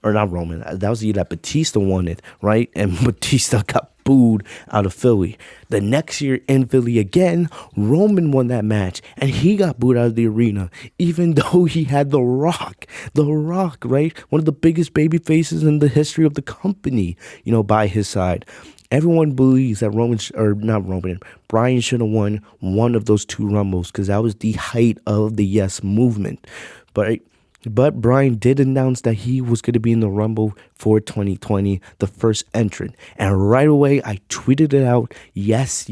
that was the year that Batista won it, right? And Batista got booed out of Philly. The next year in Philly again, Roman won that match, and he got booed out of the arena, even though he had The Rock, right? One of the biggest baby faces in the history of the company, by his side. Everyone believes that Bryan should have won one of those two Rumbles because that was the height of the Yes movement. But Bryan did announce that he was going to be in the Rumble for 2020, the first entrant. And right away, I tweeted it out. Yes.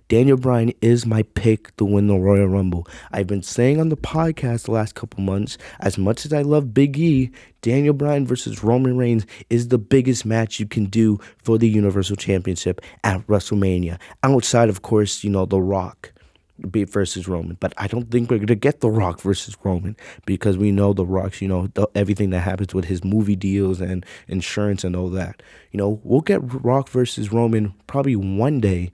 Daniel Bryan is my pick to win the Royal Rumble. I've been saying on the podcast the last couple months, as much as I love Biggie, Daniel Bryan versus Roman Reigns is the biggest match you can do for the Universal Championship at WrestleMania. Outside, of course, The Rock versus Roman. But I don't think we're going to get The Rock versus Roman because we know The Rock's, everything that happens with his movie deals and insurance and all that. We'll get Rock versus Roman probably one day.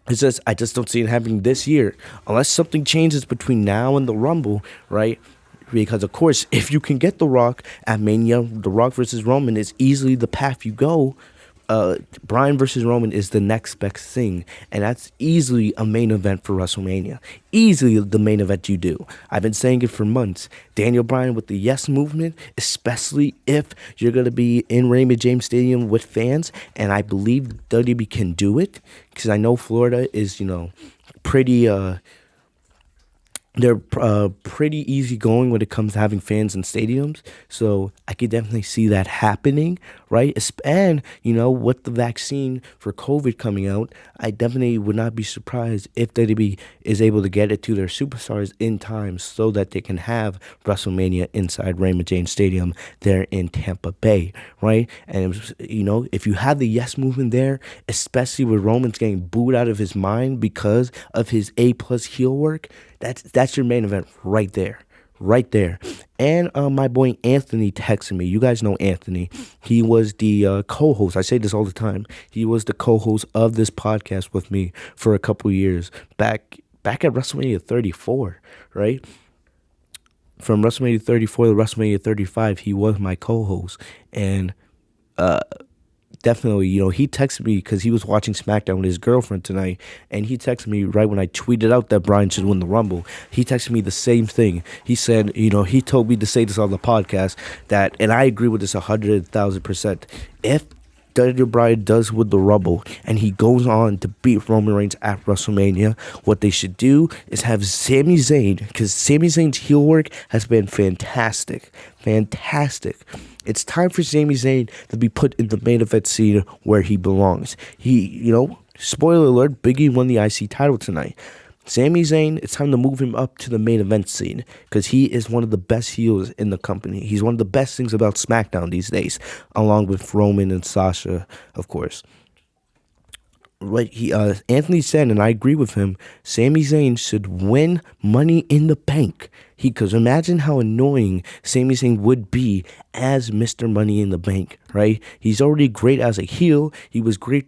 I just don't see it happening this year unless something changes between now and the Rumble, right? Because, of course, if you can get The Rock at Mania, The Rock versus Roman is easily the path you go. Bryan versus Roman is the next best thing, and that's easily a main event for WrestleMania. Easily the main event you do. I've been saying it for months. Daniel Bryan with the Yes movement, especially if you're going to be in Raymond James Stadium with fans, and I believe WWE can do it, because I know Florida is, pretty... They're pretty easygoing when it comes to having fans in stadiums. So I could definitely see that happening, right? And, with the vaccine for COVID coming out, I definitely would not be surprised if WWE is able to get it to their superstars in time so that they can have WrestleMania inside Raymond James Stadium there in Tampa Bay, right? And, if you have the Yes movement there, especially with Roman's getting booed out of his mind because of his A+ heel work, that's your main event right there. And my boy Anthony texted me. You guys know Anthony. He was the co-host. I say this all the time. He was the co-host of this podcast with me for a couple years back at WrestleMania 34, right? From WrestleMania 34 to WrestleMania 35, he was my co-host. And definitely, he texted me because he was watching SmackDown with his girlfriend tonight, and he texted me right when I tweeted out that Bryan should win the Rumble. He texted me the same thing. He said, he told me to say this on the podcast, and I agree with this 100,000%. If Daniel Bryan does with the Rumble, and he goes on to beat Roman Reigns at WrestleMania. What they should do is have Sami Zayn, because Sami Zayn's heel work has been fantastic. Fantastic. It's time for Sami Zayn to be put in the main event scene where he belongs. Spoiler alert, Biggie won the IC title tonight. Sami Zayn, it's time to move him up to the main event scene because he is one of the best heels in the company. He's one of the best things about SmackDown these days, along with Roman and Sasha, of course. Like Anthony said, and I agree with him, Sami Zayn should win Money in the Bank. Because imagine how annoying Sami Zayn would be as Mr. Money in the Bank, right? He's already great as a heel. He was great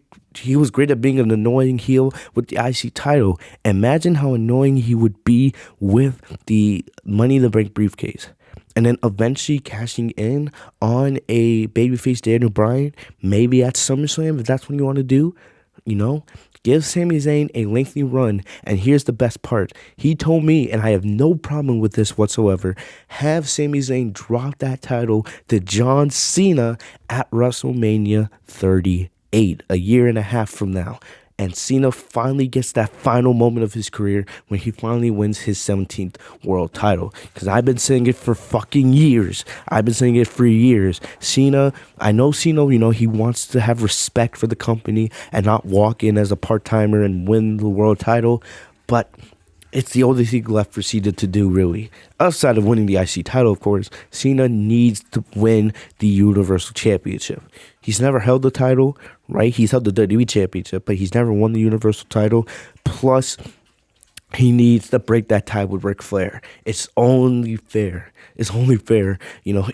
at being an annoying heel with the IC title. Imagine how annoying he would be with the Money in the Bank briefcase. And then eventually cashing in on a babyface Daniel Bryan, maybe at SummerSlam, if that's what you want to do. Give Sami Zayn a lengthy run. And here's the best part. He told me, and I have no problem with this whatsoever, have Sami Zayn drop that title to John Cena at WrestleMania 38, a year and a half from now. And Cena finally gets that final moment of his career when he finally wins his 17th world title. Because I've been saying it for fucking years. I've been saying it for years. I know Cena, he wants to have respect for the company and not walk in as a part-timer and win the world title. But it's the only thing left for Cena to do, really. Outside of winning the IC title, of course, Cena needs to win the Universal Championship. He's never held the title, right? He's held the WWE Championship, but he's never won the Universal title. Plus, he needs to break that tie with Ric Flair. It's only fair.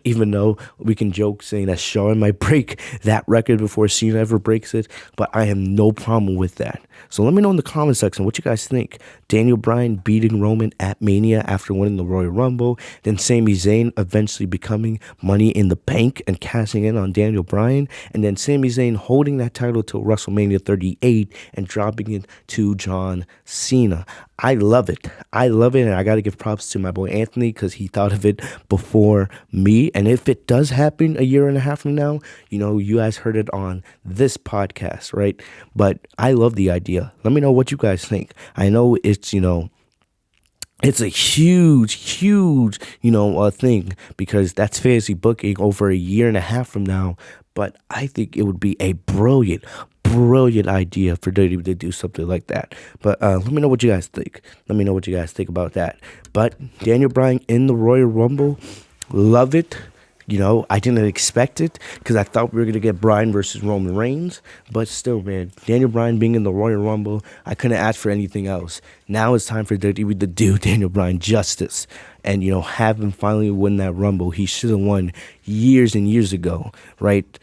Even though we can joke saying that Shawn might break that record before Cena ever breaks it, but I have no problem with that. So let me know in the comment section what you guys think. Daniel Bryan beating Roman at Mania after winning the Royal Rumble, then Sami Zayn eventually becoming Money in the Bank and cashing in on Daniel Bryan, and then Sami Zayn holding that title till WrestleMania 38 and dropping it to John Cena. I love it, and I gotta give props to my boy Anthony because he thought of it before me. And if it does happen a year and a half from now, you guys heard it on this podcast, right? But I love the idea. Let me know what you guys think. I know it's a huge thing because that's fantasy booking over a year and a half from now. But I think it would be a brilliant idea for WWE to do something like that. But let me know what you guys think. Let me know what you guys think about that. But Daniel Bryan in the Royal Rumble, love it. I didn't expect it because I thought we were going to get Bryan versus Roman Reigns. But still, man, Daniel Bryan being in the Royal Rumble, I couldn't ask for anything else. Now it's time for WWE to do Daniel Bryan justice and, have him finally win that Rumble. He should have won years and years ago, right?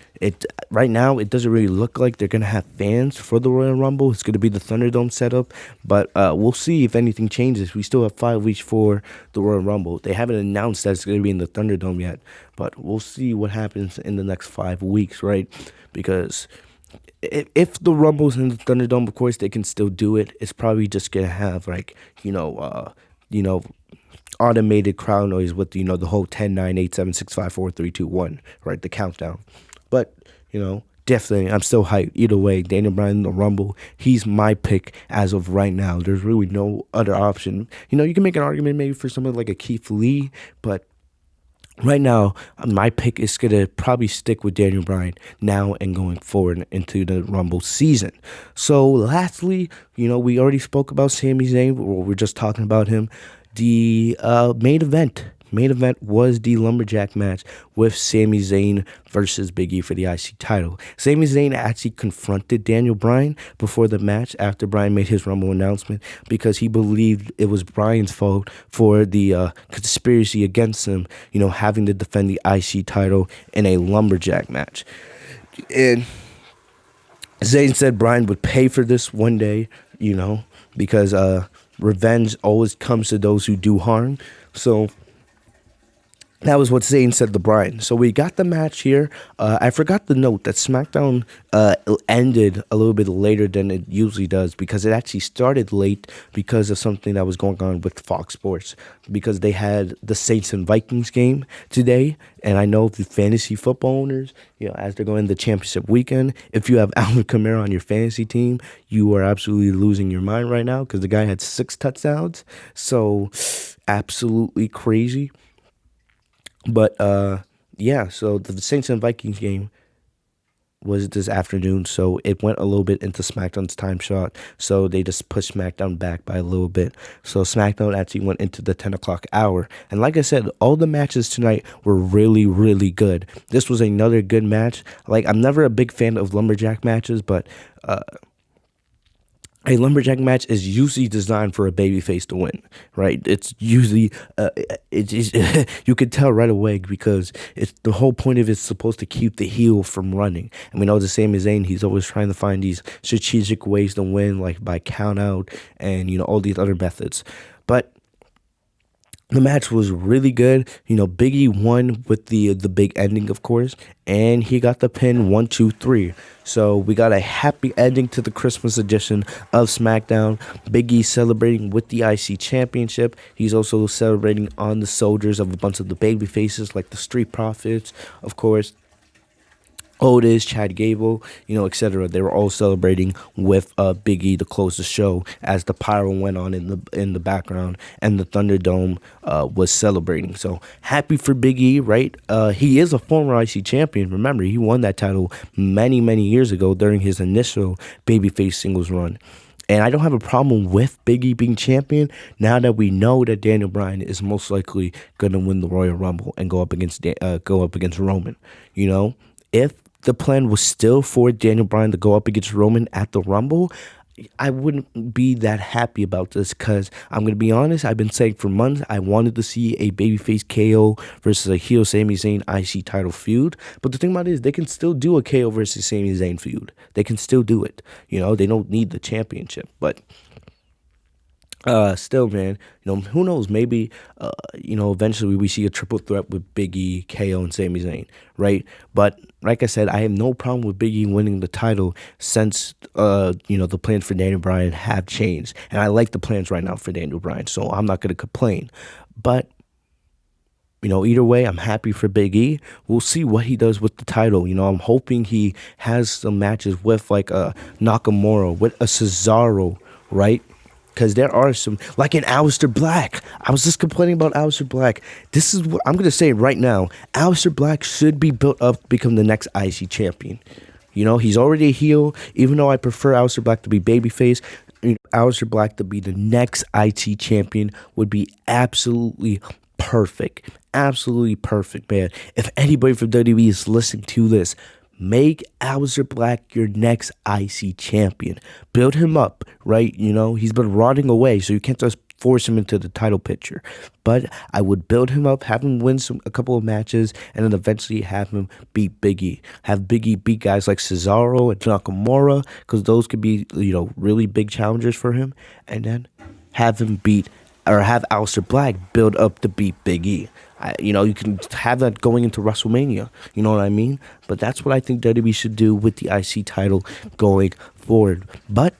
Right now, it doesn't really look like they're going to have fans for the Royal Rumble. It's going to be the Thunderdome setup, but we'll see if anything changes. We still have 5 weeks for the Royal Rumble. They haven't announced that it's going to be in the Thunderdome yet, but we'll see what happens in the next 5 weeks, right? Because if the Rumble's in the Thunderdome, of course, they can still do it. It's probably just going to have, automated crowd noise with, the whole 10, 9, 8, 7, 6, 5, 4, 3, 2, 1, right? The countdown. But, definitely, I'm still hyped. Either way, Daniel Bryan in the Rumble, he's my pick as of right now. There's really no other option. You can make an argument maybe for someone like a Keith Lee, but right now, my pick is going to probably stick with Daniel Bryan now and going forward into the Rumble season. So, lastly, we already spoke about Sami Zayn. We're just talking about him. The main event was the Lumberjack match with Sami Zayn versus Biggie for the IC title. Sami Zayn actually confronted Daniel Bryan before the match after Bryan made his Rumble announcement because he believed it was Bryan's fault for the conspiracy against him, having to defend the IC title in a Lumberjack match. And Zayn said Bryan would pay for this one day, because revenge always comes to those who do harm. So That was what Zayn said to Bryan. So we got the match here. I forgot to note that SmackDown ended a little bit later than it usually does because it actually started late because of something that was going on with Fox Sports, because they had the Saints and Vikings game today. And I know the fantasy football owners, as they're going into the championship weekend, if you have Alvin Kamara on your fantasy team, you are absolutely losing your mind right now because the guy had 6 touchdowns. So absolutely crazy. But yeah, so the Saints and Vikings game was this afternoon, so it went a little bit into SmackDown's time slot, so they just pushed SmackDown back by a little bit. So SmackDown actually went into the 10 o'clock hour. And like I said, all the matches tonight were really, really good. This was another good match. Like, I'm never a big fan of lumberjack matches, but a lumberjack match is usually designed for a babyface to win, right? It's usually you can tell right away because it's the whole point of it's supposed to keep the heel from running. And we know the Sami Zayn, he's always trying to find these strategic ways to win, like by count out and all these other methods. But the match was really good. Biggie won with the big ending, of course, and he got the pin 1, 2, 3. So we got a happy ending to the Christmas edition of SmackDown. Biggie celebrating with the IC Championship. He's also celebrating on the shoulders of a bunch of the baby faces like the Street Profits, of course. Otis, Chad Gable, etc. They were all celebrating with Biggie to close the show as the pyro went on in the background and the Thunderdome was celebrating. So happy for Biggie, right? He is a former IC champion. Remember, he won that title many, many years ago during his initial babyface singles run. And I don't have a problem with Biggie being champion now that we know that Daniel Bryan is most likely going to win the Royal Rumble and go up against Roman. If the plan was still for Daniel Bryan to go up against Roman at the Rumble, I wouldn't be that happy about this because I'm going to be honest, I've been saying for months I wanted to see a babyface KO versus a heel Sami Zayn IC title feud. But the thing about it is they can still do a KO versus Sami Zayn feud. They can still do it. They don't need the championship. But still, man, who knows? Maybe, eventually we see a triple threat with Biggie, KO, and Sami Zayn, right? But like I said, I have no problem with Biggie winning the title since, the plans for Daniel Bryan have changed. And I like the plans right now for Daniel Bryan, so I'm not going to complain. But, either way, I'm happy for Big E. We'll see what he does with the title. I'm hoping he has some matches with, like, a Nakamura, with a Cesaro, right? Because there are some, like an Aleister Black. I was just complaining about Aleister Black. This is what I'm going to say right now. Aleister Black should be built up to become the next IC champion. He's already a heel, even though I prefer Aleister Black to be babyface. Aleister Black to be the next IT champion would be absolutely perfect. Absolutely perfect, man. If anybody from WWE is listening to this, make Aleister Black your next IC champion. Build him up, right? He's been rotting away, so you can't just force him into the title picture. But I would build him up, have him win a couple of matches, and then eventually have him beat Biggie. Have Biggie beat guys like Cesaro and Nakamura, because those could be, really big challengers for him. And then have him have Aleister Black build up to beat Big E. You can have that going into WrestleMania. You know what I mean? But that's what I think WWE should do with the IC title going forward. But,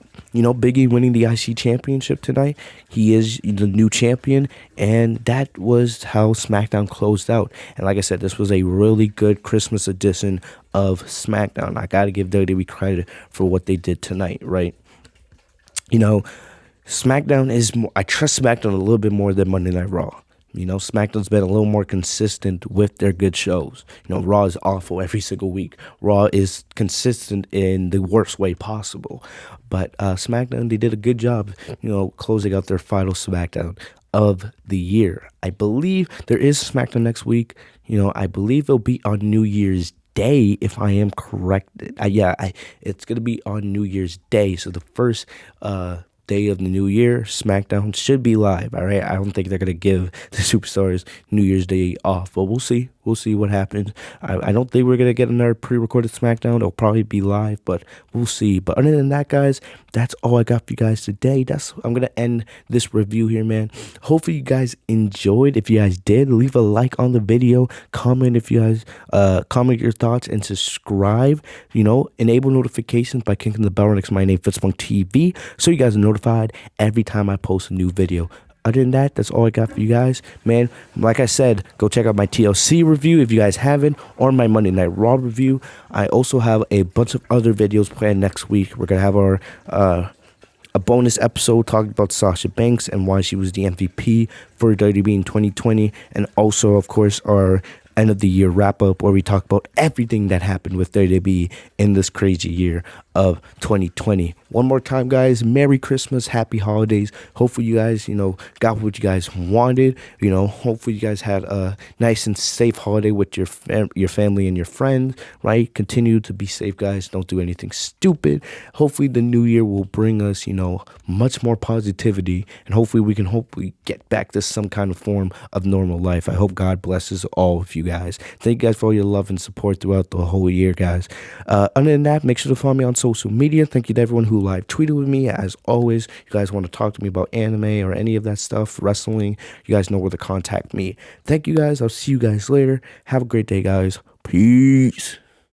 Big E winning the IC championship tonight, he is the new champion, and that was how SmackDown closed out. And like I said, this was a really good Christmas edition of SmackDown. I got to give WWE credit for what they did tonight, right? SmackDown is more, I trust SmackDown a little bit more than Monday Night Raw. SmackDown's been a little more consistent with their good shows. Raw is awful every single week. Raw is consistent in the worst way possible. But SmackDown, they did a good job, closing out their final SmackDown of the year. I believe there is SmackDown next week. I believe it'll be on New Year's Day, if I am correct. It's going to be on New Year's Day. So the first day of the new year, SmackDown should be live. All right, I don't think they're gonna give the superstars New Year's Day off, but we'll see. We'll see what happens. I don't think we're gonna get another pre-recorded SmackDown. It'll probably be live, but we'll see. But other than that, guys, that's all I got for you guys today. I'm gonna end this review here, man. Hopefully you guys enjoyed. If you guys did, leave a like on the video, comment if you guys comment your thoughts, and subscribe. Enable notifications by clicking the bell next to my name, FitzTV, so you guys are notified every time I post a new video. Other than that, that's all I got for you guys, man. Like I said, go check out my TLC review if you guys haven't, or my Monday Night Raw review. I also have a bunch of other videos planned next week. We're gonna have our a bonus episode talking about Sasha Banks and why she was the MVP for WWE in 2020, and also, of course, our end of the year wrap up where we talk about everything that happened with WWE in this crazy year of 2020. One more time, guys, Merry Christmas, Happy Holidays. Hopefully you guys, got what you guys wanted. Hopefully you guys had a nice and safe holiday with your family and your friends, right? Continue to be safe, guys. Don't do anything stupid. Hopefully the new year will bring us, much more positivity, and hopefully we can get back to some kind of form of normal life. I hope God blesses all of you guys. Thank you guys for all your love and support throughout the whole year, guys. Other than that, make sure to follow me on social media. Thank you to everyone who live tweeted with me. As always, you guys want to talk to me about anime or any of that stuff, wrestling, you guys know where to contact me. Thank you guys. I'll see you guys later. Have a great day, guys. Peace.